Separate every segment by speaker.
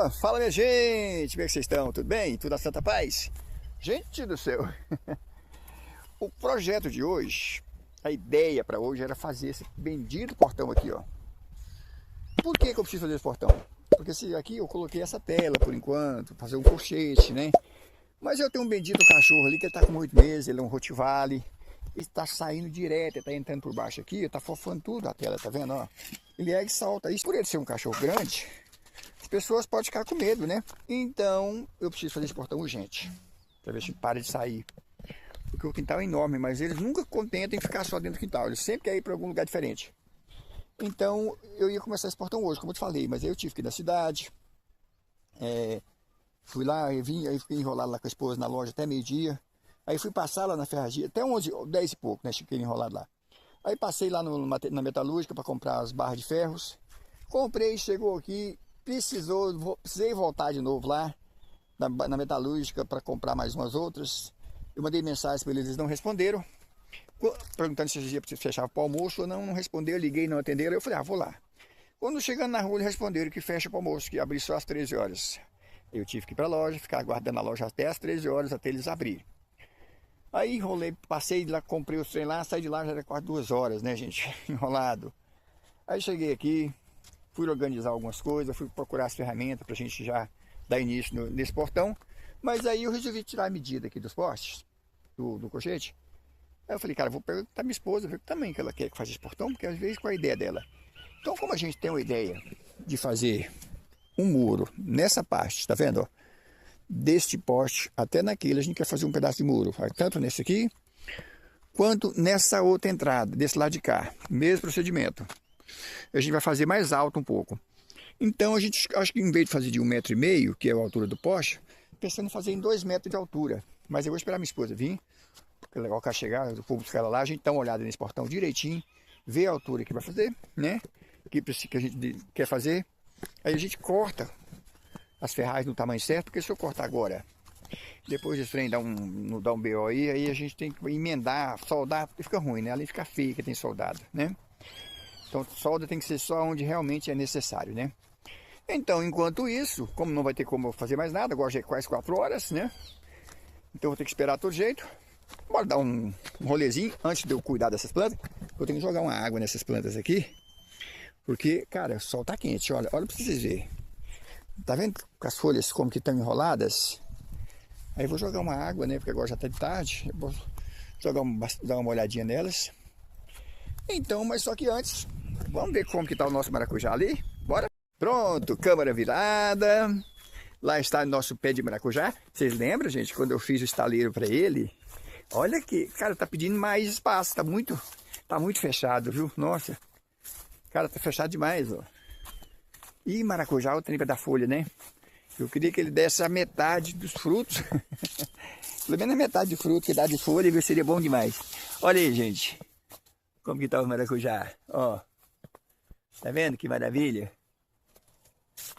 Speaker 1: Fala minha gente, como é que vocês estão? Tudo bem? Tudo na santa paz? Gente do céu! O projeto de hoje, a ideia para hoje era fazer esse bendito portão aqui, ó. Por que eu preciso fazer esse portão? Porque aqui eu coloquei essa tela por enquanto, fazer um colchete, né? Mas eu tenho um bendito cachorro ali que ele tá com 8 meses, ele é um Rottweiler. Ele está saindo direto, ele tá entrando por baixo aqui, tá fofando tudo a tela, tá vendo, ó? Ele é e salta. Isso por ele ser um cachorro grande, as pessoas podem ficar com medo, né? Então, eu preciso fazer esse portão urgente, para ver se para de sair. Porque o quintal é enorme, mas eles nunca contentam em ficar só dentro do quintal. Eles sempre querem ir para algum lugar diferente. Então, eu ia começar esse portão hoje, como eu te falei, mas aí eu tive que ir na cidade. Fui lá, aí fiquei enrolado lá com a esposa na loja até meio-dia. Aí fui passar lá na ferragia, até 11, 10 e pouco, né? Fiquei enrolado lá. Aí passei lá na metalúrgica para comprar as barras de ferros. Comprei, chegou aqui, precisei voltar de novo lá na metalúrgica para comprar mais umas outras. Eu mandei mensagem para eles não responderam. Perguntando se ia fechar para o almoço ou não, não responderam, liguei, não atenderam. Eu falei, vou lá. Quando chegando na rua, eles responderam que fecha para o almoço, que abre só às 13 horas. Eu tive que ir para a loja, ficar aguardando a loja até às 13 horas, até eles abrirem. Aí enrolei, passei lá, comprei os trem lá, saí de lá, já era quase 2 horas, né, gente? Enrolado. Aí cheguei aqui, fui organizar algumas coisas, fui procurar as ferramentas para a gente já dar início nesse portão. Mas aí eu resolvi tirar a medida aqui dos postes, do colchete. Aí eu falei, cara, vou perguntar pra minha esposa, ver que tamanho que ela quer que faça esse portão, porque às vezes qual é a ideia dela. Então, como a gente tem uma ideia de fazer um muro nessa parte, tá vendo, ó? Deste poste até naquele, a gente quer fazer um pedaço de muro, tanto nesse aqui, quanto nessa outra entrada, desse lado de cá, mesmo procedimento. A gente vai fazer mais alto um pouco. Então a gente, acho que em vez de fazer de 1,5 m, que é a altura do poste, pensando em fazer em 2 metros de altura. Mas eu vou esperar minha esposa vir, porque é legal que ela chegar, eu vou buscar ela lá, a gente dá uma olhada nesse portão direitinho, vê a altura que vai fazer, né? Que a gente quer fazer. Aí a gente corta as ferragens no tamanho certo, porque se eu cortar agora, depois desse trem não dá um BO aí a gente tem que emendar, soldar, porque fica ruim, né? Além de ficar feio que tem soldado, né? Então solda tem que ser só onde realmente é necessário, né? Então, enquanto isso, como não vai ter como eu fazer mais nada, agora já é quase 4 horas, né? Então vou ter que esperar de todo jeito. Bora dar um rolezinho antes de eu cuidar dessas plantas. Eu tenho que jogar uma água nessas plantas aqui. Porque, cara, o sol tá quente, olha pra vocês verem. Tá vendo as folhas como que estão enroladas? Aí eu vou jogar uma água, né? Porque agora já tá de tarde. Eu vou dar uma olhadinha nelas. Então, mas só que antes, vamos ver como que tá o nosso maracujá ali. Bora? Pronto, câmera virada. Lá está o nosso pé de maracujá. Vocês lembram, gente, quando eu fiz o estaleiro para ele? Olha que, cara, tá pedindo mais espaço. Tá muito fechado, viu? Nossa. Cara, tá fechado demais, ó. E maracujá, o trem da folha, né? Eu queria que ele desse a metade dos frutos. Pelo menos a metade do fruto que dá de folha, seria bom demais. Olha aí, gente. Como que tá o maracujá, ó. Tá vendo que maravilha?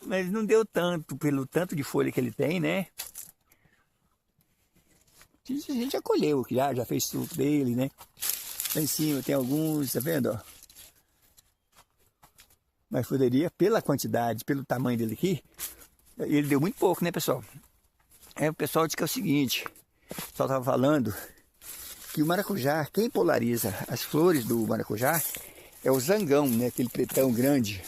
Speaker 1: Mas não deu tanto, pelo tanto de folha que ele tem, né? A gente já colheu, já fez suco dele, né? Lá em cima tem alguns, tá vendo, ó? Mas poderia, pela quantidade, pelo tamanho dele aqui, ele deu muito pouco, né, pessoal? O pessoal diz que é o seguinte, o pessoal tava falando que o maracujá, quem polariza as flores do maracujá é o zangão, né? Aquele pretão grande.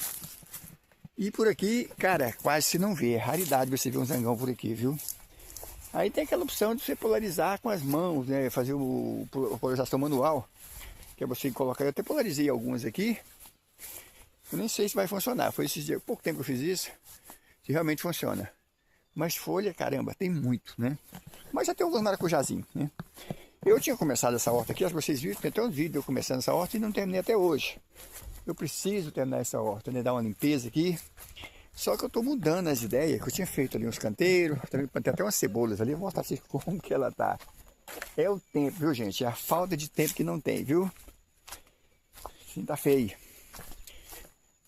Speaker 1: E por aqui, cara, quase se não vê. É raridade você ver um zangão por aqui, viu? Aí tem aquela opção de você polarizar com as mãos, né? Fazer a polarização manual. Que é você colocar. Eu até polarizei algumas aqui. Eu nem sei se vai funcionar. Foi esses dias, pouco tempo que eu fiz isso. Se realmente funciona. Mas folha, caramba, tem muito, né? Mas já tem alguns maracujazinhos, né? Eu tinha começado essa horta aqui, acho que vocês viram, tem até um vídeo eu começando essa horta e não terminei até hoje. Eu preciso terminar essa horta, né? Dar uma limpeza aqui. Só que eu estou mudando as ideias, que eu tinha feito ali uns canteiros, também plantei até umas cebolas ali, vou mostrar pra vocês como que ela tá. É o tempo, viu, gente? É a falta de tempo que não tem, viu? Assim tá feio.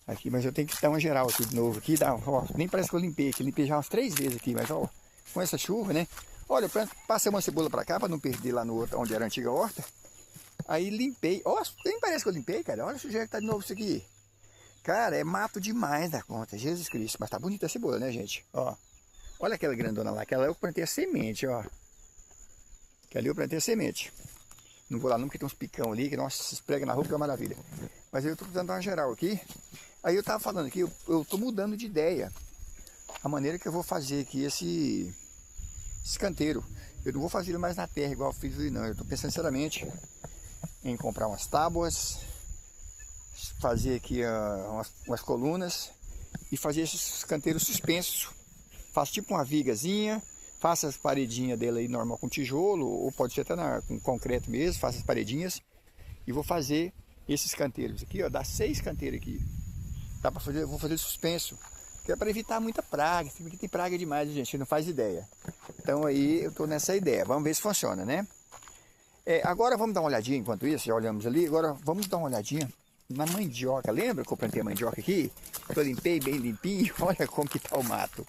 Speaker 1: Aqui, mas eu tenho que dar uma geral aqui de novo. Aqui, ó, nem parece que eu limpei aqui, limpei já umas 3 vezes aqui, mas ó, com essa chuva, né? Olha, passei uma cebola para cá, para não perder lá no outro, onde era a antiga horta. Aí limpei, ó, nem parece que eu limpei, cara. Olha o sujeito que tá de novo isso aqui. Cara, é mato demais da conta, Jesus Cristo. Mas tá bonita a cebola, né, gente? Ó, olha aquela grandona lá, aquela eu plantei a semente, ó. Que ali eu plantei a semente. Não vou lá não, porque tem uns picão ali, que nossa, se esprega na roupa que é uma maravilha. Mas eu tô dando uma geral aqui. Aí eu tava falando aqui, eu tô mudando de ideia. A maneira que eu vou fazer aqui esse canteiro. Eu não vou fazer ele mais na terra, igual eu fiz ali não. Eu tô pensando sinceramente em comprar umas tábuas, fazer aqui umas colunas e fazer esses canteiros suspensos. Faço tipo uma vigazinha, faço as paredinhas dele aí normal com tijolo, ou pode ser até com concreto mesmo, faço as paredinhas e vou fazer esses canteiros aqui, ó, dá 6 canteiros aqui. Dá para fazer, eu vou fazer suspenso, que é para evitar muita praga, porque tem praga demais, gente, não faz ideia. Então aí eu tô nessa ideia, vamos ver se funciona, né? Agora vamos dar uma olhadinha, enquanto isso, já olhamos ali, agora vamos dar uma olhadinha na mandioca. Lembra que eu plantei a mandioca aqui? Eu limpei bem limpinho, olha como que tá o mato.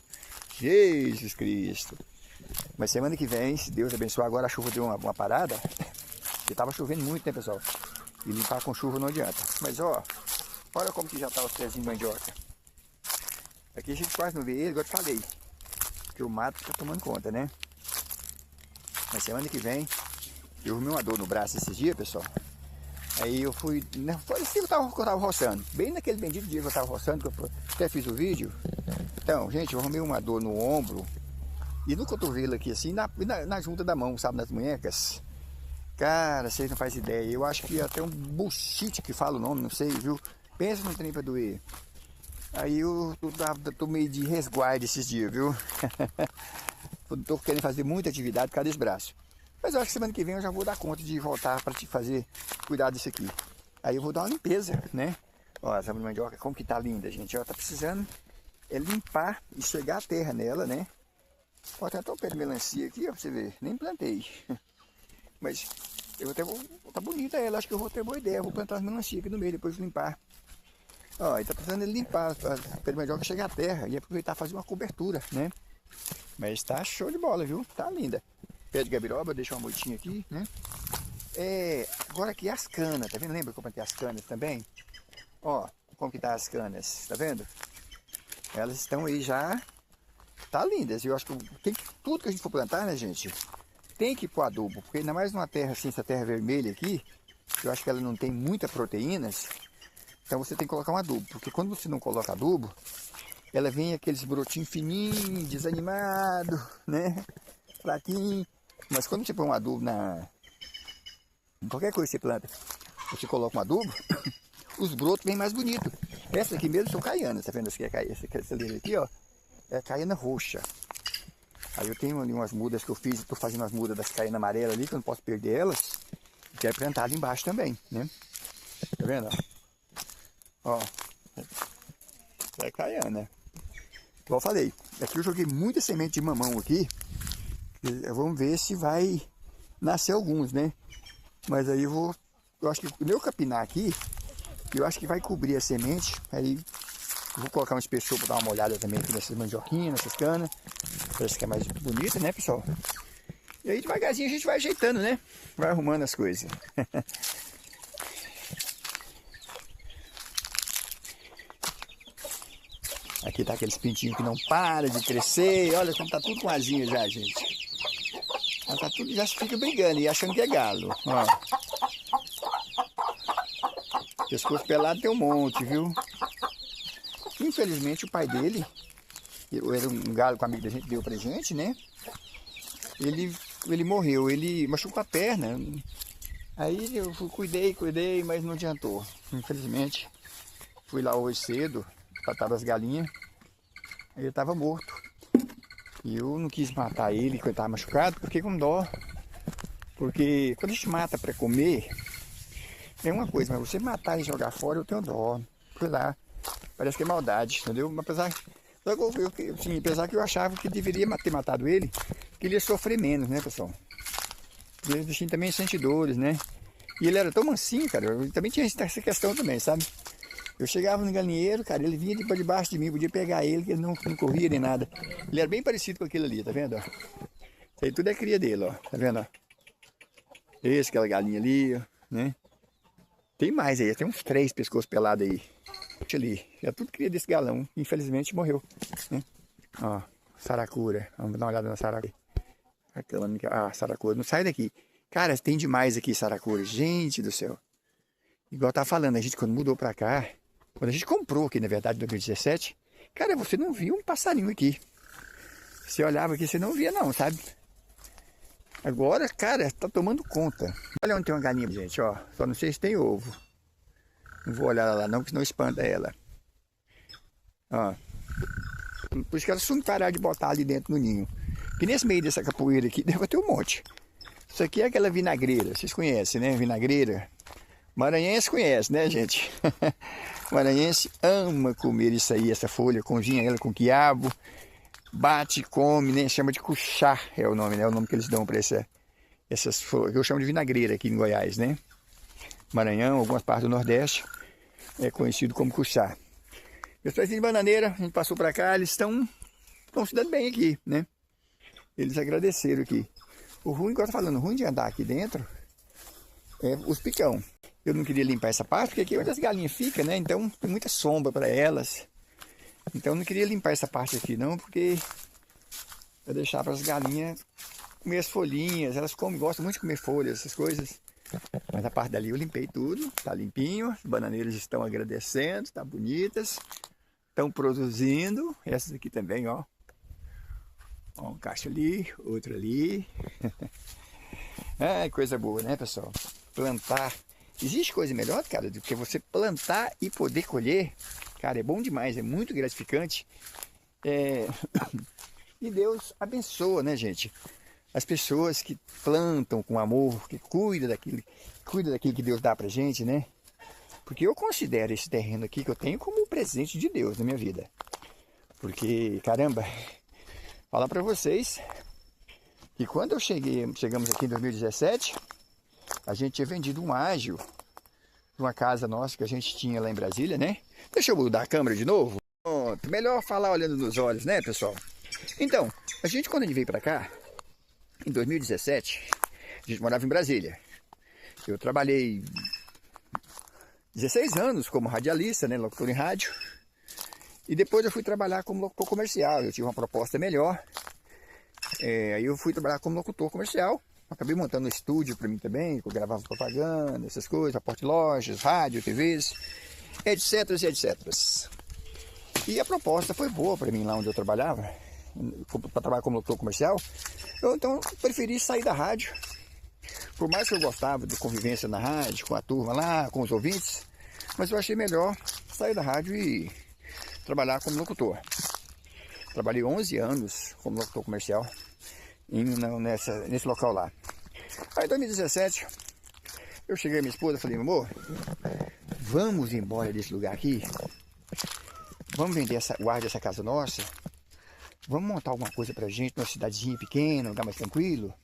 Speaker 1: Jesus Cristo. Mas semana que vem, se Deus abençoar, agora a chuva deu uma parada, porque tava chovendo muito, né, pessoal? E limpar com chuva não adianta. Mas ó, olha como que já tá os pezinhos de mandioca. Aqui a gente quase não vê ele, igual eu te falei, porque o mato tá tomando conta, né? Mas semana que vem, eu arrumei uma dor no braço esses dias, pessoal. Aí eu fui, foi esse dia que eu tava roçando, bem naquele bendito dia que eu tava roçando, que eu até fiz o vídeo. Então, gente, eu arrumei uma dor no ombro e no cotovelo aqui, assim, na junta da mão, sabe, nas munhecas. Cara, vocês não fazem ideia, eu acho que até um buchite que fala o nome, não sei, viu? Pensa no trem pra doer. Aí eu tô meio de resguardo esses dias, viu? Tô querendo fazer muita atividade por causa desse braço. Mas eu acho que semana que vem eu já vou dar conta de voltar para te fazer cuidar disso aqui. Aí eu vou dar uma limpeza, né? Ó, essa mandioca como que tá linda, gente. Ela tá precisando limpar e chegar a terra nela, né? Ó, tem até um pé de melancia aqui, ó, pra você ver. Nem plantei. Mas eu até vou... Tá bonita ela, acho que eu vou ter boa ideia. Vou plantar as melancias aqui no meio, depois limpar. Ó, e tá precisando limpar o pé de mandioca chegar à terra e aproveitar e fazer uma cobertura, né? Mas tá show de bola, viu? Tá linda. Pé de gabiroba, deixa uma moitinha aqui, né? Agora aqui as canas, tá vendo? Lembra que eu plantei as canas também? Ó, como que tá as canas, tá vendo? Elas estão aí já, tá lindas. Eu acho que tudo que a gente for plantar, né, gente? Tem que pôr adubo, porque ainda mais numa terra assim, essa terra vermelha aqui, eu acho que ela não tem muitas proteínas, então você tem que colocar um adubo, porque quando você não coloca adubo, ela vem aqueles brotinhos fininhos, desanimado, né? Fraquinho. Mas quando você põe um adubo em qualquer coisa que você planta, você coloca um adubo, os brotos vêm mais bonitos. Essa aqui mesmo são caianas, tá vendo? Essa leira aqui, ó, é caiana roxa. Aí eu tenho ali umas mudas que eu fiz, estou fazendo as mudas das caianas amarelas ali, que eu não posso perder elas. E quero plantar ali embaixo também, né? Tá vendo? Ó, é caiana. Igual eu falei, aqui eu joguei muita semente de mamão aqui. Vamos ver se vai nascer alguns, né? Mas aí eu acho que o meu capinar aqui, eu acho que vai cobrir a semente. Aí eu vou colocar um espessor para dar uma olhada também aqui nessas mandioquinhas, nessas canas. Parece que é mais bonita, né, pessoal? E aí devagarzinho a gente vai ajeitando, né? Vai arrumando as coisas. Aqui tá aqueles pintinhos que não param de crescer. Olha como tá tudo com asinha já, gente. Ela tá tudo, já fica brigando e achando que é galo. Ó. Pescoço pelado tem um monte, viu? Infelizmente o pai dele, era um galo que um amigo da gente deu pra gente, né? Ele morreu, ele machucou a perna. Aí eu cuidei, mas não adiantou. Infelizmente, fui lá hoje cedo, tratar das galinhas, ele estava morto. E eu não quis matar ele quando ele estava machucado, porque com dó. Porque quando a gente mata para comer, é uma coisa, mas você matar e jogar fora, eu tenho dó. Fui lá, parece que é maldade, entendeu? Apesar que eu achava que deveria ter matado ele, que ele ia sofrer menos, né, pessoal? Porque os bichinhos também sentem dores, né? E ele era tão mansinho, cara, eu também tinha essa questão também, sabe? Eu chegava no galinheiro, cara, ele vinha por debaixo de mim, podia pegar ele, que ele não corria nem nada. Ele era bem parecido com aquele ali, tá vendo? Ó? Isso aí tudo é cria dele, ó, tá vendo? Ó? Esse, aquela galinha ali, ó, né? Tem mais aí, tem uns 3 pescoços pelados aí. Ali, já tudo cria desse galão, infelizmente morreu, né? Ó, saracura, vamos dar uma olhada na saracura. Ah, saracura, não sai daqui. Cara, tem demais aqui saracura, gente do céu. Igual eu tava falando, a gente quando mudou pra cá, quando a gente comprou aqui, na verdade, em 2017, cara, você não via um passarinho aqui. Você olhava aqui, você não via não, sabe? Agora, cara, tá tomando conta. Olha onde tem uma galinha, gente, ó. Só não sei se tem ovo. Não vou olhar lá não, porque senão espanta ela. Ó. Por isso que elas não parar de botar ali dentro no ninho. Que nesse meio dessa capoeira aqui deve ter um monte. Isso aqui é aquela vinagreira. Vocês conhecem, né? Vinagreira. Maranhense conhece, né, gente? Maranhense ama comer isso aí, essa folha. Cozinha ela com quiabo. Bate, come, né? Chama de cuchá, é o nome, né? É o nome que eles dão para essas folhas. Eu chamo de vinagreira aqui em Goiás, né? Maranhão, algumas partes do Nordeste, é conhecido como cuchá. Meus pezinhos de bananeira, a gente passou para cá, eles estão se dando bem aqui, né? Eles agradeceram aqui. O ruim, igual eu tô falando, o ruim de andar aqui dentro é os picão. Eu não queria limpar essa parte, porque aqui é onde as galinhas ficam, né? Então tem muita sombra para elas. Então eu não queria limpar essa parte aqui não, porque eu deixar para as galinhas comer as folhinhas. Elas comem, gostam muito de comer folhas, essas coisas. Mas a parte dali eu limpei tudo, tá limpinho. As bananeiras estão agradecendo, tá bonitas. Estão produzindo. Essas aqui também, ó. Ó, um cacho ali, outro ali. É coisa boa, né, pessoal? Plantar. Existe coisa melhor, cara, do que você plantar e poder colher. Cara, é bom demais, é muito gratificante. E Deus abençoa, né, gente? As pessoas que plantam com amor, que cuidam daquilo que Deus dá pra gente, né? Porque eu considero esse terreno aqui que eu tenho como um presente de Deus na minha vida. Porque, caramba, falar pra vocês que quando chegamos aqui em 2017, a gente tinha vendido um ágio de uma casa nossa que a gente tinha lá em Brasília, né? Deixa eu mudar a câmera de novo. Pronto, melhor falar olhando nos olhos, né, pessoal? Então, quando a gente veio pra cá, em 2017, a gente morava em Brasília. Eu trabalhei 16 anos como radialista, né, locutor em rádio. E depois eu fui trabalhar como locutor comercial. Eu tive uma proposta melhor. Aí eu fui trabalhar como locutor comercial. Acabei montando um estúdio para mim também, que eu gravava propaganda, essas coisas, aporte lojas, rádio, TVs, etc, etc. E a proposta foi boa para mim lá onde eu trabalhava, para trabalhar como locutor comercial. Então eu preferi sair da rádio. Por mais que eu gostava de convivência na rádio, com a turma lá, com os ouvintes, mas eu achei melhor sair da rádio e trabalhar como locutor. Trabalhei 11 anos como locutor comercial nesse local lá. Aí em 2017, eu cheguei à minha esposa e falei, meu amor, vamos embora desse lugar aqui, vamos vender essa casa nossa, vamos montar alguma coisa pra gente numa cidadezinha pequena, um lugar mais tranquilo.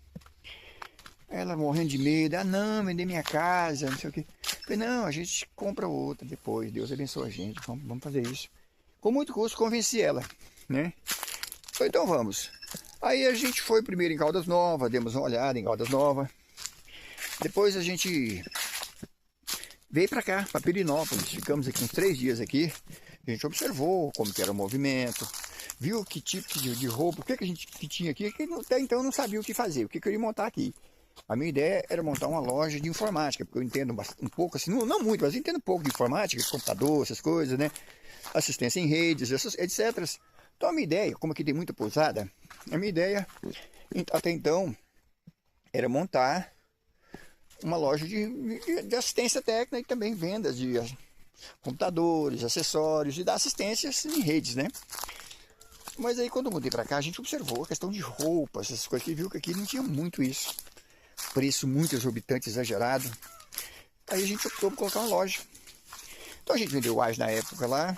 Speaker 1: Ela morrendo de medo, não, vender minha casa, não sei o que. Falei, não, a gente compra outra depois, Deus abençoe a gente, vamos fazer isso. Com muito custo convenci ela, né? Falei, então vamos. Aí a gente foi primeiro em Caldas Novas, demos uma olhada em Caldas Novas. Depois a gente veio para cá, para Pirenópolis. Ficamos aqui uns 3 dias aqui. A gente observou como que era o movimento, viu que tipo de roupa, o que a gente tinha aqui, que até então eu não sabia o que fazer, o que eu ia montar aqui. A minha ideia era montar uma loja de informática, porque eu entendo um pouco, assim, não muito, mas eu entendo um pouco de informática, de computador, essas coisas, né? Assistência em redes, etc. Então a minha ideia, como aqui tem muita pousada, a minha ideia até então era montar uma loja de assistência técnica e também vendas de computadores, acessórios e dar assistência em redes, né? Mas aí quando eu mudei para cá, a gente observou a questão de roupas, essas coisas, que viu que aqui não tinha muito isso. Preço muito exorbitante, exagerado. Aí a gente optou por colocar uma loja. Então a gente vendeu o AIS na época lá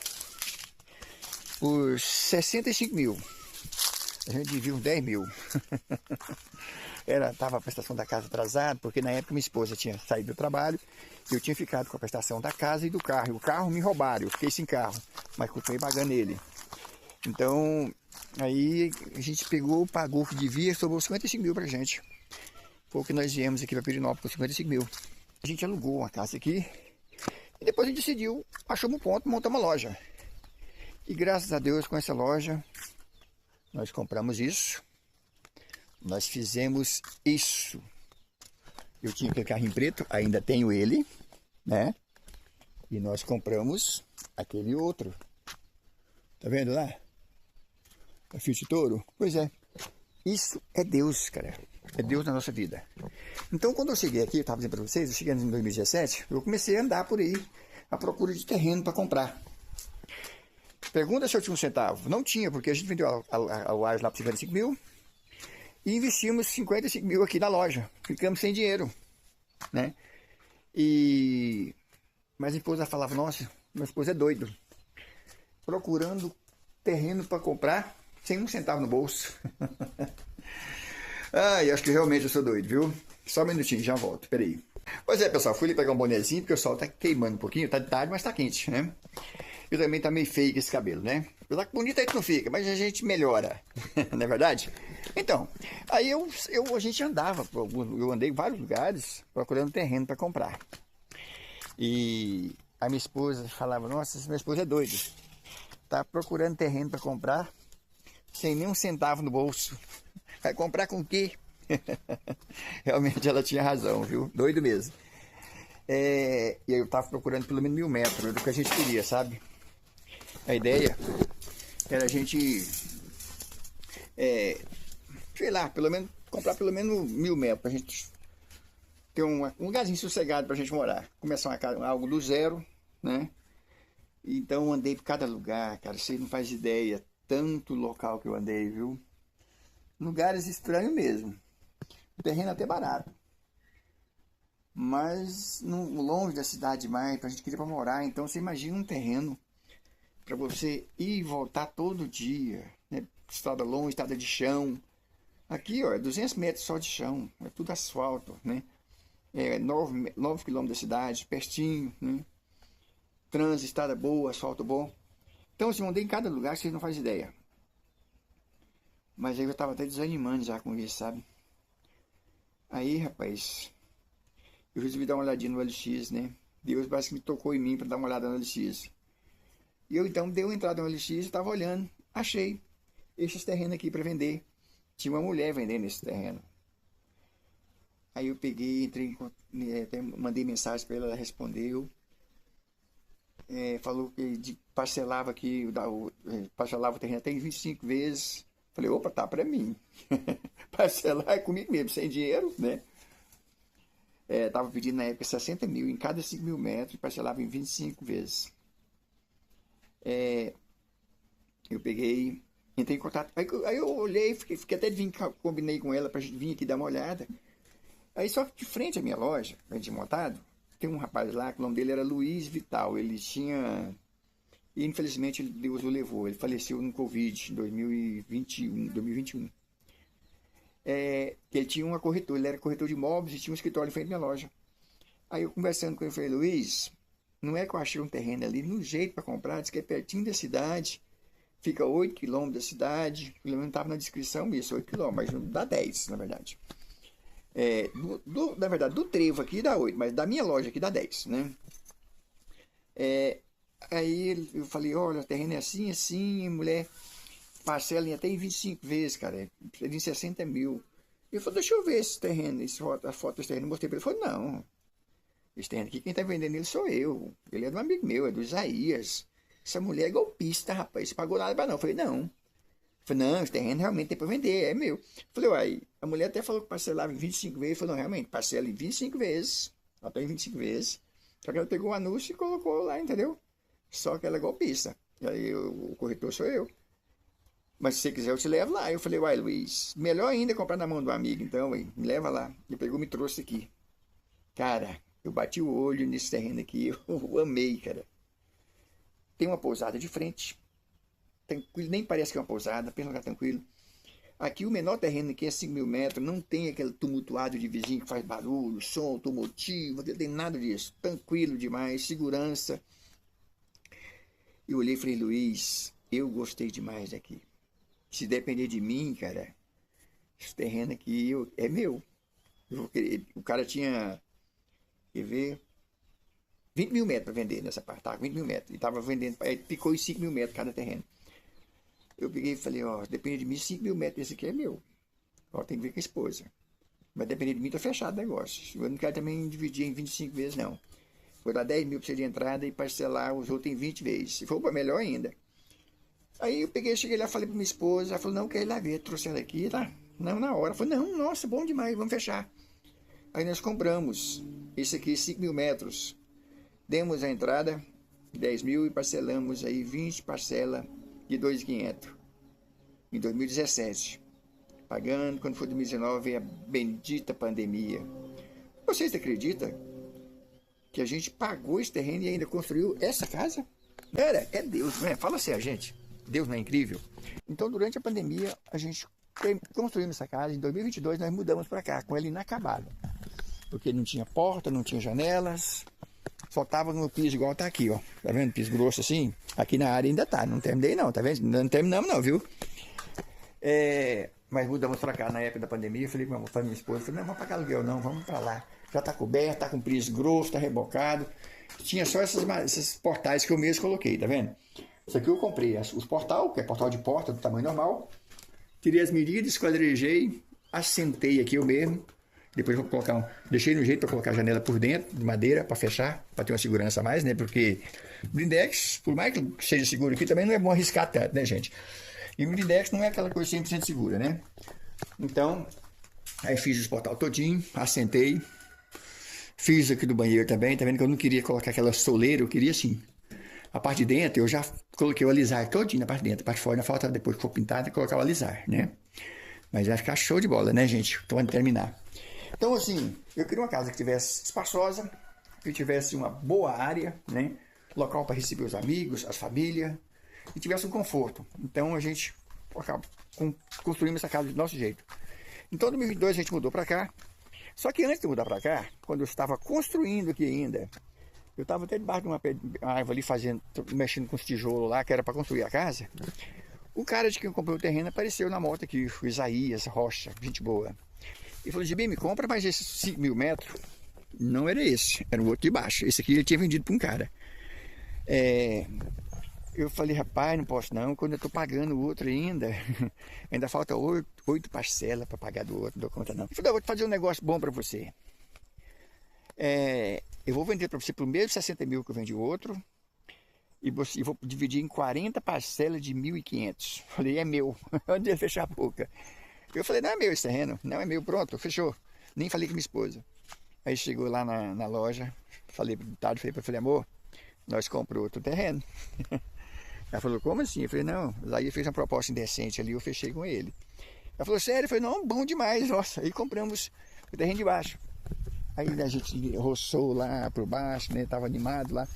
Speaker 1: por 65 mil. A gente viu uns 10 mil. Tava a prestação da casa atrasada, porque na época minha esposa tinha saído do trabalho e eu tinha ficado com a prestação da casa e do carro. E o carro me roubaram, eu fiquei sem carro, mas continuei pagando ele. Então, aí a gente pagou o que devia, sobrou 55 mil pra gente. Foi o que nós viemos aqui para Pirenópolis, com 55 mil. A gente alugou uma casa aqui E depois a gente decidiu, achamos um ponto, montamos uma loja. E graças a Deus, com essa loja, nós compramos isso. Nós fizemos isso. Eu tinha aquele carrinho preto, ainda tenho ele, né? E nós compramos aquele outro. Tá vendo lá? A Fiat Toro? Pois é. Isso é Deus, cara. É Deus na nossa vida. Então, quando eu cheguei aqui, eu estava dizendo para vocês, eu cheguei em 2017, eu comecei a andar por aí, à procura de terreno para comprar. Pergunta se eu tinha um centavo. Não tinha, porque a gente vendeu a UAS lá por 55 mil e investimos 55 mil aqui na loja. Ficamos sem dinheiro, né? Mas a esposa falava, nossa, meu esposo é doido. Procurando terreno para comprar sem um centavo no bolso. Ai, acho que realmente eu sou doido, viu? Só um minutinho, já volto, peraí. Pois é, pessoal, fui ali pegar um bonezinho, porque o sol tá queimando um pouquinho, tá de tarde, mas tá quente, né? Eu também tá meio feio com esse cabelo, né? Apesar que bonito aí que não fica, mas a gente melhora, não é verdade? Então, aí a gente andava, eu andei em vários lugares procurando terreno para comprar. E a minha esposa falava, nossa, meu esposo é doido. Tá procurando terreno para comprar sem nem um centavo no bolso. Vai comprar com o quê? Realmente ela tinha razão, viu? Doido mesmo. E eu tava procurando pelo menos 1000 metros do que a gente queria, sabe? A ideia era a gente, sei lá, comprar pelo menos 1000 metros pra gente ter um lugarzinho sossegado pra gente morar. Começar uma casa, algo do zero, né? Então eu andei por cada lugar, cara, você não faz ideia, tanto local que eu andei, viu? Lugares estranhos mesmo. O terreno até barato. Mas longe da cidade demais, pra gente querer pra morar. Então você imagina um terreno para você ir e voltar todo dia, né? Estrada longa, estrada de chão. Aqui, ó, 200 metros só de chão, é tudo asfalto, né? 9 quilômetros da cidade, pertinho, né? Trânsito, estrada boa, asfalto bom. Então, assim, eu andei em cada lugar, vocês não fazem ideia. Mas aí eu tava até desanimando já com isso, sabe? Aí, rapaz, eu resolvi dar uma olhadinha no LX, né? Deus basicamente tocou em mim para dar uma olhada no LX. E eu então dei uma entrada no LX e estava olhando. Achei esses terrenos aqui para vender. Tinha uma mulher vendendo esse terreno. Aí eu peguei, entrei, até mandei mensagem para ela respondeu. Falou que parcelava aqui, parcelava o terreno até em 25 vezes. Falei, opa, tá para mim. Parcelar é comigo mesmo, sem dinheiro, né? Tava pedindo na época 60 mil em cada 5 mil metros, parcelava em 25 vezes. Eu peguei, entrei em contato. Aí eu olhei, fiquei até de vir, combinei com ela pra gente vir aqui dar uma olhada. Aí só que de frente à minha loja, a gente montado, tem um rapaz lá, que o nome dele era Luiz Vital. Ele tinha. E infelizmente Deus o levou. Ele faleceu no Covid em 2021. Ele tinha uma corretora, ele era corretor de imóveis e tinha um escritório em frente à minha loja. Aí eu conversando com ele, falei, Luiz, não é que eu achei um terreno ali no jeito para comprar, diz que é pertinho da cidade, fica 8 quilômetros da cidade, pelo menos estava na descrição isso, 8 quilômetros, mas dá 10, na verdade. Na verdade, do trevo aqui dá 8, mas da minha loja aqui dá 10, né? Aí eu falei, olha, o terreno é assim, assim, mulher parcela em até em 25 vezes, cara, em 60 mil. Ele falou, deixa eu ver esse terreno, a foto desse terreno, eu mostrei para ele. Ele falou, não, esse terreno aqui, quem está vendendo ele sou eu. Ele é de um amigo meu, é do Isaías. Essa mulher é golpista, rapaz, você pagou nada para não. Eu falei, não. Eu falei, não, esse terreno realmente tem para vender, é meu. Eu falei, uai, a mulher até falou que parcelava em 25 vezes. Eu falei, não, realmente, parcela em 25 vezes, até em 25 vezes. Só que ela pegou o anúncio e colocou lá, entendeu? Só que ela é golpista. E aí o corretor sou eu. Mas se você quiser, eu te levo lá. Eu falei, uai, Luiz, melhor ainda comprar na mão do amigo, então, uai, me leva lá. Ele pegou e me trouxe aqui. Cara, eu bati o olho nesse terreno aqui, eu amei, cara. Tem uma pousada de frente, tranquilo, nem parece que é uma pousada, apenas um lugar tranquilo. Aqui o menor terreno aqui é 5 mil metros, não tem aquele tumultuado de vizinho que faz barulho, som automotivo, não tem nada disso. Tranquilo demais, segurança. Eu olhei e falei, Luiz, eu gostei demais daqui. Se depender de mim, cara, esse terreno aqui é meu. O cara tinha, quer ver? 20 mil metros para vender nessa parte, tá? 20 mil metros. E estava vendendo, aí picou em 5 mil metros cada terreno. Eu peguei e falei, ó, depende de mim, 5 mil metros, esse aqui é meu. Ó, tem que ver com a esposa. Vai depender de mim, tá fechado o negócio. Eu não quero também dividir em 25 vezes, não. Vou dar 10 mil para você de entrada e parcelar os outros em 20 vezes. Se for para melhor ainda. Aí eu peguei, cheguei lá, falei para minha esposa, ela falou, não, quer ir lá ver, trouxe ela aqui, tá? Não, na hora. Eu falei, não, nossa, bom demais, vamos fechar. Aí nós compramos esse aqui, 5 mil metros. Demos a entrada, 10 mil, e parcelamos aí 20 parcelas de 2.500 em 2017. Pagando, quando foi 2019, veio a bendita pandemia. Vocês acreditam que a gente pagou esse terreno e ainda construiu essa casa? Cara, é Deus, não é? Fala assim, a gente. Deus não é incrível? Então, durante a pandemia, a gente construímos essa casa. Em 2022, nós mudamos para cá, com ela inacabada. Porque não tinha porta, não tinha janelas. Só tava no piso igual tá aqui, ó. Tá vendo? Piso grosso assim. Aqui na área ainda tá. Não terminei não, tá vendo? Não terminamos não, viu? Mas mudamos pra cá na época da pandemia. Eu falei pra minha esposa, falei, não, vamos pagar aluguel não, vamos pra lá. Já tá coberto, tá com piso grosso, tá rebocado. Tinha só esses portais que eu mesmo coloquei, tá vendo? Isso aqui eu comprei. Os portal, que é portal de porta do tamanho normal. Tirei as medidas, quadrijei, assentei aqui eu mesmo. Depois vou colocar deixei no jeito para colocar a janela por dentro, de madeira, para fechar, para ter uma segurança a mais, né? Porque blindex, por mais que seja seguro aqui, também não é bom arriscar tanto, né, gente? E o blindex não é aquela coisa 100% segura, né? Então, aí fiz os portal todinho, assentei. Fiz aqui do banheiro também, tá vendo que eu não queria colocar aquela soleira, eu queria assim. A parte de dentro, eu já coloquei o alisar todinho na parte de dentro. A parte de fora, ainda falta, depois que for pintado, colocar o alisar, né? Mas vai ficar show de bola, né, gente? Então, vamos terminar. Então, assim, eu queria uma casa que tivesse espaçosa, que tivesse uma boa área, né? Local para receber os amigos, as famílias, e tivesse um conforto. Então, a gente construímos essa casa do nosso jeito. Então, em 2022, a gente mudou para cá. Só que antes de mudar para cá, quando eu estava construindo aqui ainda, eu estava até debaixo de uma árvore ali, mexendo com os tijolos lá, que era para construir a casa. O cara de quem comprou o terreno apareceu na moto aqui, o Isaías Rocha, gente boa. Ele falou, Gibi, me compra mais esses 5 mil metros. Não era esse, era o outro de baixo. Esse aqui ele tinha vendido para um cara. Eu falei, rapaz, não posso não, quando eu estou pagando o outro ainda, ainda falta 8 parcelas para pagar do outro, não dou conta não. Eu falei, eu vou fazer um negócio bom para você. Eu vou vender para você por mesmo 60 mil que eu vendi o outro, e vou dividir em 40 parcelas de 1.500. Falei, é meu, onde ia fechar a boca. Eu falei, não é meu esse terreno, não é meu, pronto, fechou. Nem falei com minha esposa. Aí chegou lá na loja, falei amor, nós compramos outro terreno. Ela falou, como assim? Eu falei, não, aí fez uma proposta indecente ali, eu fechei com ele. Ela falou, sério? Eu falei, não, bom demais, nossa. Aí compramos o terreno de baixo. Aí a gente roçou lá por baixo, né, tava animado lá.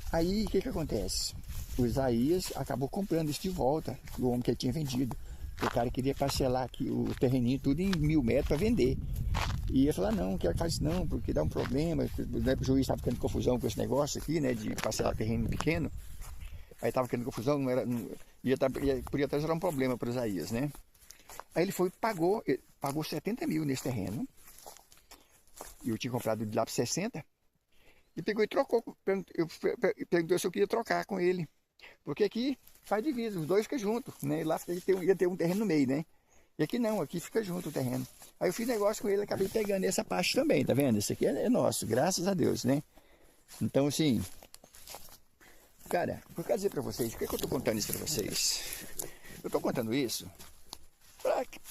Speaker 1: Aí o que acontece? O Isaías acabou comprando isso de volta, do homem que ele tinha vendido. O cara queria parcelar aqui o terreninho tudo em 1.000 metros para vender. E ia falar, não quero fazer isso não, porque dá um problema. O juiz estava ficando confusão com esse negócio aqui, né, de parcelar terreno pequeno. Aí estava ficando confusão, podia trazer um problema para o Isaías, né? Aí ele foi e pagou 70 mil nesse terreno. E eu tinha comprado de lá para 60. E pegou e trocou. Eu perguntou se eu queria trocar com ele. Porque aqui faz divisa, os dois ficam juntos, né? E lá ia ter um terreno no meio, né? E aqui não, aqui fica junto o terreno. Aí eu fiz negócio com ele, acabei pegando essa parte também, tá vendo? Esse aqui é nosso, graças a Deus, né? Então, assim, cara, eu quero dizer pra vocês, por que eu tô contando isso pra vocês? Eu tô contando isso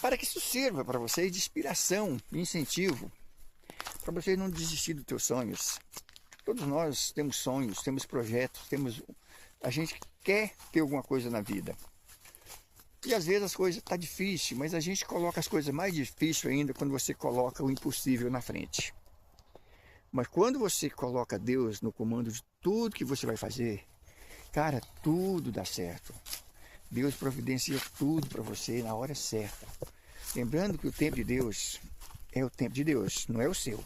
Speaker 1: para que isso sirva para vocês de inspiração, de incentivo, para vocês não desistir dos seus sonhos. Todos nós temos sonhos, temos projetos, a gente quer ter alguma coisa na vida. E às vezes as coisas estão difíceis, mas a gente coloca as coisas mais difíceis ainda quando você coloca o impossível na frente. Mas quando você coloca Deus no comando de tudo que você vai fazer, cara, tudo dá certo. Deus providencia tudo para você na hora certa. Lembrando que o tempo de Deus é o tempo de Deus, não é o seu.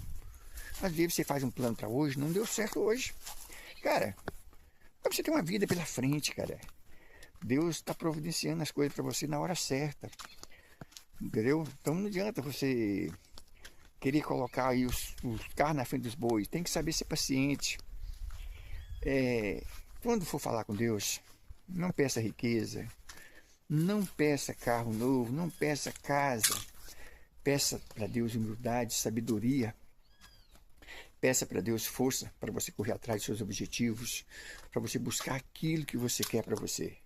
Speaker 1: Às vezes você faz um plano para hoje, não deu certo hoje. Cara, você tem uma vida pela frente, cara. Deus está providenciando as coisas para você na hora certa. Entendeu? Então não adianta você querer colocar aí os carros na frente dos bois. Tem que saber ser paciente. Quando for falar com Deus, não peça riqueza, não peça carro novo, não peça casa. Peça para Deus humildade, sabedoria. Peça para Deus força para você correr atrás dos seus objetivos, para você buscar aquilo que você quer para você.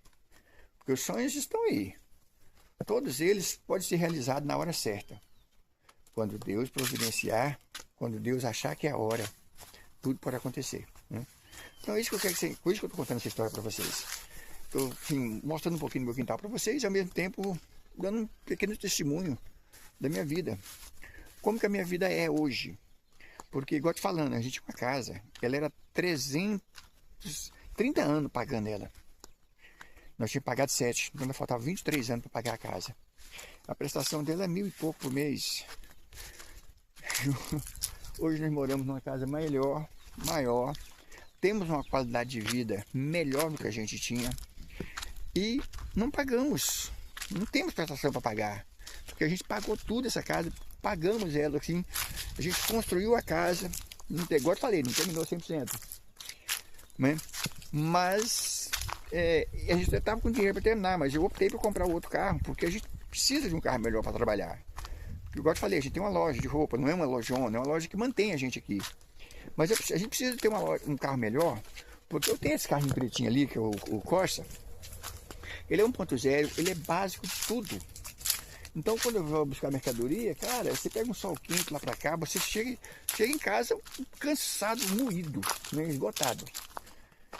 Speaker 1: Porque os sonhos estão aí. Todos eles podem ser realizados na hora certa. Quando Deus providenciar, quando Deus achar que é a hora, tudo pode acontecer. Né? Então é isso que eu quero que por isso que eu estou contando essa história para vocês. Estou mostrando um pouquinho do meu quintal para vocês e ao mesmo tempo dando um pequeno testemunho da minha vida. Como que a minha vida é hoje. Porque, igual eu te falando, a gente tinha uma casa, ela era 330 anos pagando ela. Nós tínhamos pagado 7, então ainda faltava 23 anos para pagar a casa. A prestação dela é 1.000 e pouco por mês. Hoje nós moramos numa casa melhor, maior, temos uma qualidade de vida melhor do que a gente tinha e não pagamos, não temos prestação para pagar, porque a gente pagou tudo essa casa, pagamos ela assim, a gente construiu a casa, igual eu falei, não terminou 100%, né? Mas a gente estava com dinheiro para terminar, mas eu optei por comprar outro carro, porque a gente precisa de um carro melhor para trabalhar. Igual eu te falei, a gente tem uma loja de roupa, não é uma lojona, é uma loja que mantém a gente aqui. Mas a gente precisa ter um carro melhor, porque eu tenho esse carrinho pretinho ali, que é o Corsa. Ele é 1.0, ele é básico de tudo. Então quando eu vou buscar mercadoria, cara, você pega um sol quente lá pra cá, você chega em casa cansado, moído, né, esgotado.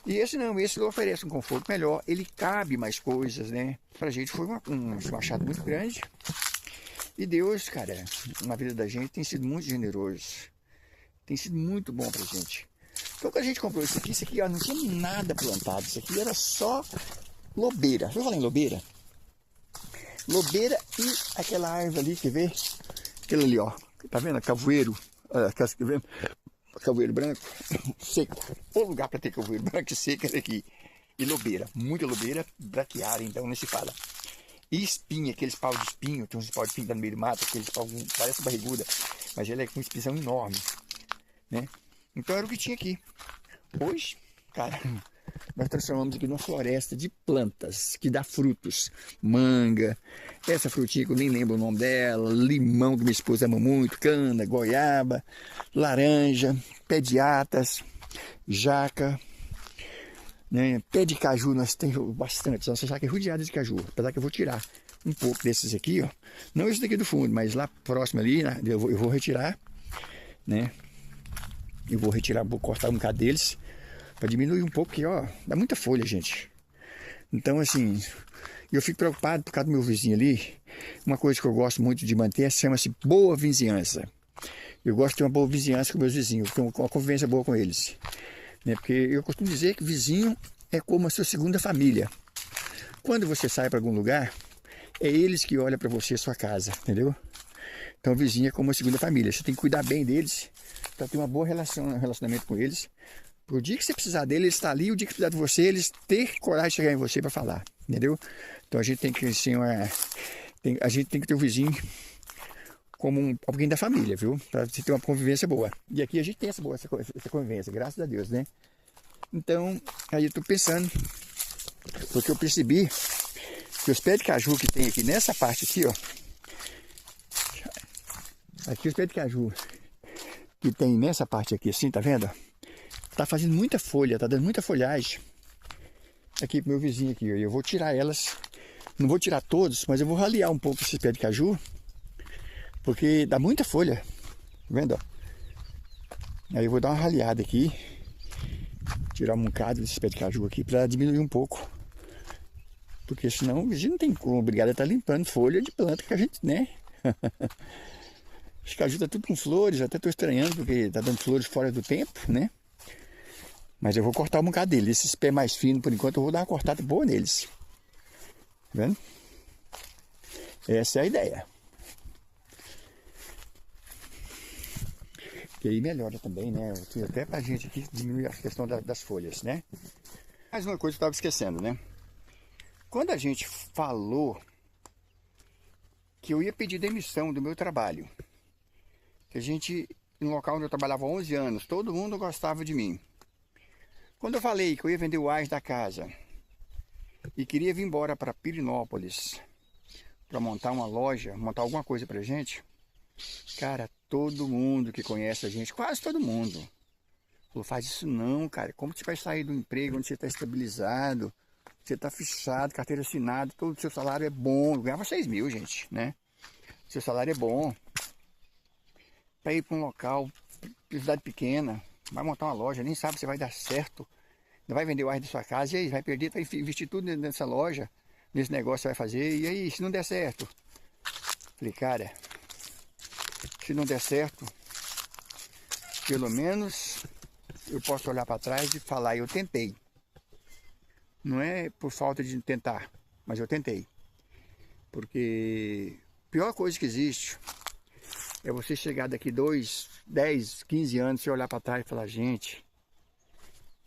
Speaker 1: E esse não, esse oferece um conforto melhor, ele cabe mais coisas, né? Pra gente foi um achado muito grande. E Deus, cara, na vida da gente tem sido muito generoso. Tem sido muito bom pra gente. Então quando a gente comprou isso aqui ó, não tinha nada plantado. Isso aqui era só lobeira. Deixa eu falar em lobeira. Lobeira e aquela árvore ali, quer ver? Aquela ali, ó. Tá vendo? Cavoeiro. Quer ver? Cavoeiro branco seco. O lugar para ter cavoeiro branco e seco era aqui. E lobeira. Muita lobeira braquiária, então não se fala. E espinha, aqueles pau de espinho. Tem uns pau de espinho no meio do mato. Aqueles pau parece barriguda. Mas ela é com espinhão enorme. Né? Então era o que tinha aqui. Hoje, cara, nós transformamos aqui numa floresta de plantas que dá frutos. Manga, essa frutinha que eu nem lembro o nome dela, limão que minha esposa ama muito, cana, goiaba, laranja, pé de atas, jaca, né? Pé de caju nós temos bastante. Nossa jaca é rodeada de caju, apesar que eu vou tirar um pouco desses aqui, ó. Não esse daqui do fundo, mas lá próximo ali, né? eu vou retirar, né? Eu vou retirar, vou cortar um bocado deles para diminuir um pouco, porque ó, dá muita folha, gente. Então assim, eu fico preocupado por causa do meu vizinho ali. Uma coisa que eu gosto muito de manter chama-se boa vizinhança. Eu gosto de ter uma boa vizinhança com meus vizinhos, ter uma convivência boa com eles, né? Porque eu costumo dizer que vizinho é como a sua segunda família. Quando você sai para algum lugar, é eles que olham para você a sua casa, entendeu? Então vizinho é como a segunda família. Você tem que cuidar bem deles, para ter uma boa relacionamento com eles. O dia que você precisar dele, ele está ali. O dia que precisar de você, eles ter coragem de chegar em você para falar, entendeu? Então a gente tem que assim, a gente tem que ter o vizinho como alguém da família, viu? Para você ter uma convivência boa. E aqui a gente tem essa convivência, graças a Deus, né? Então, aí eu estou pensando, porque eu percebi que os pés de caju que tem aqui nessa parte aqui, ó. Aqui os pés de caju que tem nessa parte aqui, assim, tá vendo? Tá fazendo muita folha, tá dando muita folhagem. Aqui pro meu vizinho aqui, eu vou tirar elas. Não vou tirar todos, mas eu vou ralear um pouco esse pé de caju, porque dá muita folha, tá vendo? Aí eu vou dar uma raleada aqui, tirar um bocado desse pé de caju aqui para diminuir um pouco, porque senão o vizinho não tem como, obrigado a estar limpando folha de planta que a gente, né? Os caju tá tudo com flores, até tô estranhando porque tá dando flores fora do tempo, né? Mas eu vou cortar um bocado dele. Esses pés mais finos, por enquanto, eu vou dar uma cortada boa neles. Tá vendo? Essa é a ideia. Que aí melhora também, né? Até pra gente aqui diminuir a questão das folhas, né? Mais uma coisa que eu estava esquecendo, né? Quando a gente falou que eu ia pedir demissão do meu trabalho, que a gente, no local onde eu trabalhava há 11 anos, todo mundo gostava de mim. Quando eu falei que eu ia vender o AIS da casa e queria vir embora para Pirenópolis para montar uma loja, montar alguma coisa pra gente, cara, todo mundo que conhece a gente, quase todo mundo, falou, faz isso não, cara. Como você vai sair do emprego onde você está estabilizado, você está fechado, carteira assinada, todo o seu salário é bom. Eu ganhava 6 mil, gente, né? Seu salário é bom. Para ir para um local, cidade pequena, vai montar uma loja, nem sabe se vai dar certo. Não vai vender o ar da sua casa, e aí vai perder, vai investir tudo nessa loja, nesse negócio que você vai fazer, e aí, se não der certo? Falei, cara, se não der certo, pelo menos eu posso olhar para trás e falar, eu tentei. Não é por falta de tentar, mas eu tentei. Porque a pior coisa que existe é você chegar daqui 2, 10, 15 anos, você olhar para trás e falar, gente,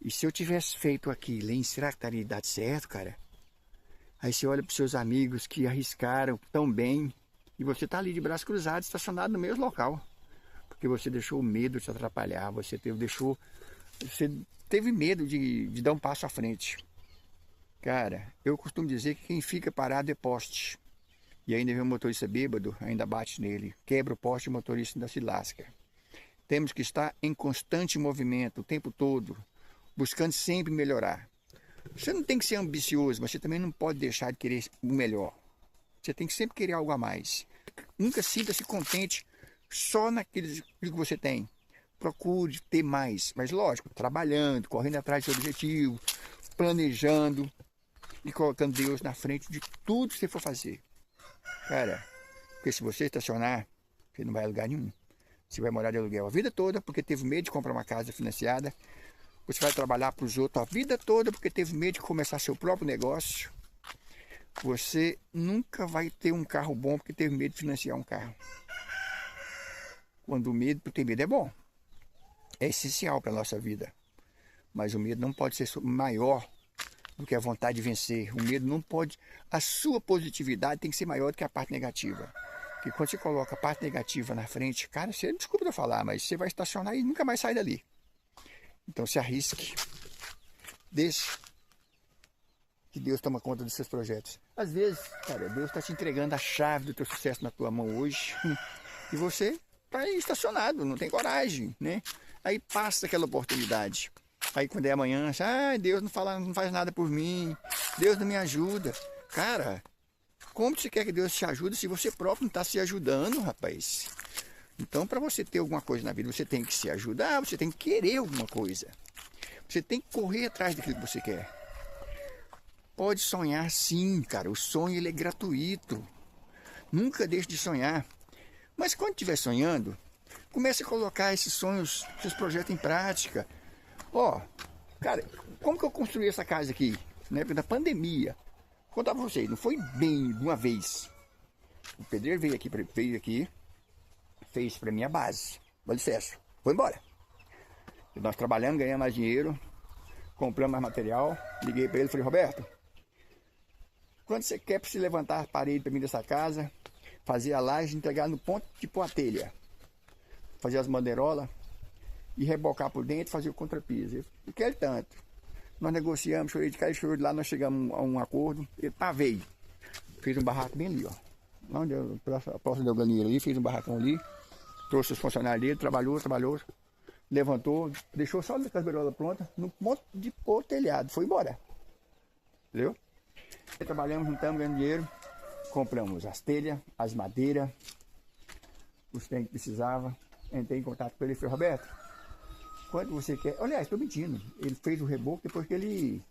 Speaker 1: e se eu tivesse feito aquilo, hein, será que teria dado certo, cara? Aí você olha para os seus amigos que arriscaram tão bem e você está ali de braço cruzado, estacionado no mesmo local. Porque você deixou o medo de te atrapalhar, você teve medo de dar um passo à frente. Cara, eu costumo dizer que quem fica parado é poste. E ainda vem um motorista bêbado, ainda bate nele, quebra o poste e o motorista ainda se lasca. Temos que estar em constante movimento o tempo todo, buscando sempre melhorar. Você não tem que ser ambicioso, mas você também não pode deixar de querer o melhor. Você tem que sempre querer algo a mais. Nunca sinta-se contente só naquilo que você tem. Procure ter mais, mas lógico, trabalhando, correndo atrás do seu objetivo, planejando e colocando Deus na frente de tudo que você for fazer. Cara, porque se você estacionar, você não vai a lugar nenhum. Você vai morar de aluguel a vida toda porque teve medo de comprar uma casa financiada. Você vai trabalhar para os outros a vida toda porque teve medo de começar seu próprio negócio. Você nunca vai ter um carro bom porque teve medo de financiar um carro. Quando o medo, ter medo é bom. É essencial para a nossa vida. Mas o medo não pode ser maior do que a vontade de vencer. O medo não pode... A sua positividade tem que ser maior do que a parte negativa. Porque quando você coloca a parte negativa na frente, cara, você, desculpa eu falar, mas você vai estacionar e nunca mais sai dali. Então se arrisque. Deixe que Deus toma conta dos seus projetos. Às vezes, cara, Deus está te entregando a chave do teu sucesso na tua mão hoje. E você está aí estacionado, não tem coragem, né? Aí passa aquela oportunidade. Aí quando é amanhã, Deus não faz nada por mim. Deus não me ajuda. Cara, como você quer que Deus te ajude se você próprio não está se ajudando, rapaz? Então, para você ter alguma coisa na vida, você tem que se ajudar, você tem que querer alguma coisa. Você tem que correr atrás daquilo que você quer. Pode sonhar sim, cara. O sonho ele é gratuito. Nunca deixe de sonhar. Mas quando estiver sonhando, comece a colocar esses sonhos, seus projetos em prática. Ó, cara, como que eu construí essa casa aqui? Na época da pandemia. Vou contar para vocês, não foi bem de uma vez. O pedreiro veio aqui, fez para mim a base, o alicerce, foi embora. E nós trabalhamos, ganhamos mais dinheiro, compramos mais material, liguei para ele e falei, Roberto, quando você quer para se levantar a parede para mim dessa casa, fazer a laje, entregar no ponto de pôr a telha, fazer as bandeirolas e rebocar por dentro, fazer o contrapiso. Eu quero tanto. Nós negociamos, chorei de cá e chorei de lá, nós chegamos a um acordo, ele veio, fez um barraco bem ali, ó. Lá onde eu, a porta da galinheira ali, fez um barracão ali, trouxe os funcionários dele, trabalhou, levantou, deixou só as beirolas prontas, no ponto de pôr telhado, foi embora. Entendeu? Trabalhamos, juntamos, ganhando dinheiro, compramos as telhas, as madeiras, os trem que precisava. Entrei em contato com ele e falei, Roberto, quanto você quer? Aliás, estou mentindo, ele fez o reboco depois que ele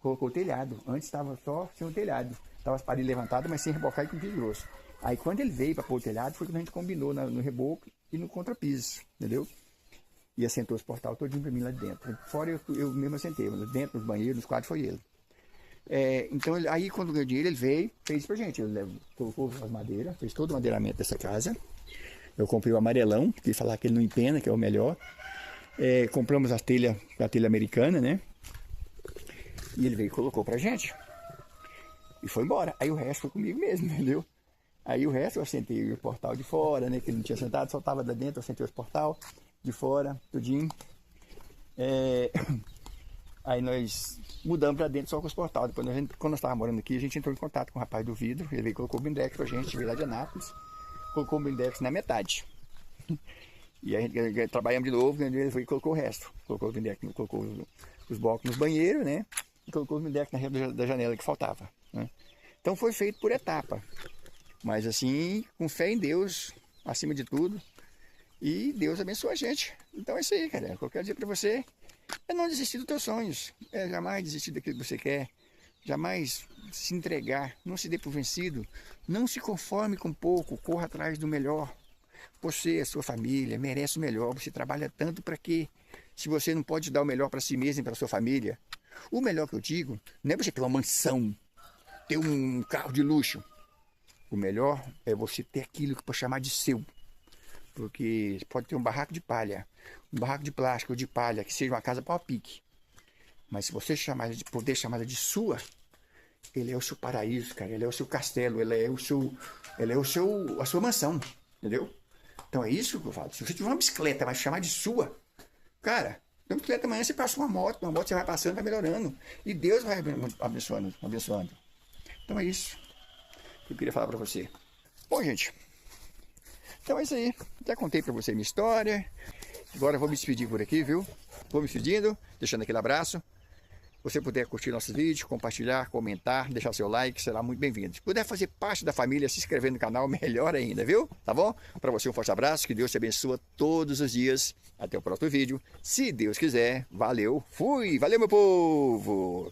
Speaker 1: colocou o telhado. Antes estava só sem o telhado, estava as paredes levantadas, mas sem rebocar e com piso grosso. Aí quando ele veio para pôr o telhado, foi quando a gente combinou no reboco e no contrapiso, entendeu? E assentou os portais todinho para mim lá de dentro. Fora eu mesmo assentei, dentro dos banheiros, nos quadros foi ele. Então aí quando ganhou dinheiro ele veio, fez pra gente, ele colocou as madeiras, fez todo o madeiramento dessa casa. Eu comprei o amarelão, que falar que ele não empena, que é o melhor. Compramos a telha americana, né? E ele veio e colocou pra gente. E foi embora. Aí o resto foi comigo mesmo, entendeu? Aí o resto eu assentei o portal de fora, né? Que ele não tinha sentado, só estava da dentro, eu assentei os portal de fora, tudinho. Aí nós mudamos para dentro só com os portal. Depois, quando nós estávamos morando aqui, a gente entrou em contato com o rapaz do vidro. Ele veio e colocou o blindex pra gente, veio lá de Anápolis. Colocou o blindex na metade. E a gente trabalhamos de novo, ele foi e colocou o resto. Colocou o blindex, colocou os blocos nos banheiros, né? E colocou o blindex na rede da janela que faltava, né? Então foi feito por etapa. Mas assim, com fé em Deus, acima de tudo. E Deus abençoa a gente. Então é isso aí, cara. O que eu quero dizer para você é não desistir dos teus sonhos. É jamais desistir daquilo que você quer. Jamais se entregar. Não se dê por vencido. Não se conforme com pouco. Corra atrás do melhor. Você, a sua família, merece o melhor. Você trabalha tanto para quê? Se você não pode dar o melhor para si mesmo e para sua família. O melhor que eu digo não é você ter uma mansão, ter um carro de luxo. O melhor é você ter aquilo que pode chamar de seu. Porque pode ter um barraco de palha, um barraco de plástico ou de palha, que seja uma casa pau-a-pique. Mas se você poder chamar de sua, ele é o seu paraíso, cara. Ele é o seu castelo, a sua mansão, entendeu? Então é isso que eu falo. Se você tiver uma bicicleta, mas chamar de sua, cara, uma bicicleta amanhã você passa uma moto você vai passando, vai melhorando. E Deus vai abençoando, abençoando. Então é isso que eu queria falar para você. Bom, gente, então é isso aí. Já contei para você a minha história. Agora eu vou me despedir por aqui, viu? Vou me despedindo, deixando aquele abraço. Se você puder curtir nossos vídeos, compartilhar, comentar, deixar seu like, será muito bem-vindo. Se puder fazer parte da família, se inscrever no canal, melhor ainda, viu? Tá bom? Para você um forte abraço, que Deus te abençoe todos os dias. Até o próximo vídeo. Se Deus quiser, valeu, fui! Valeu, meu povo!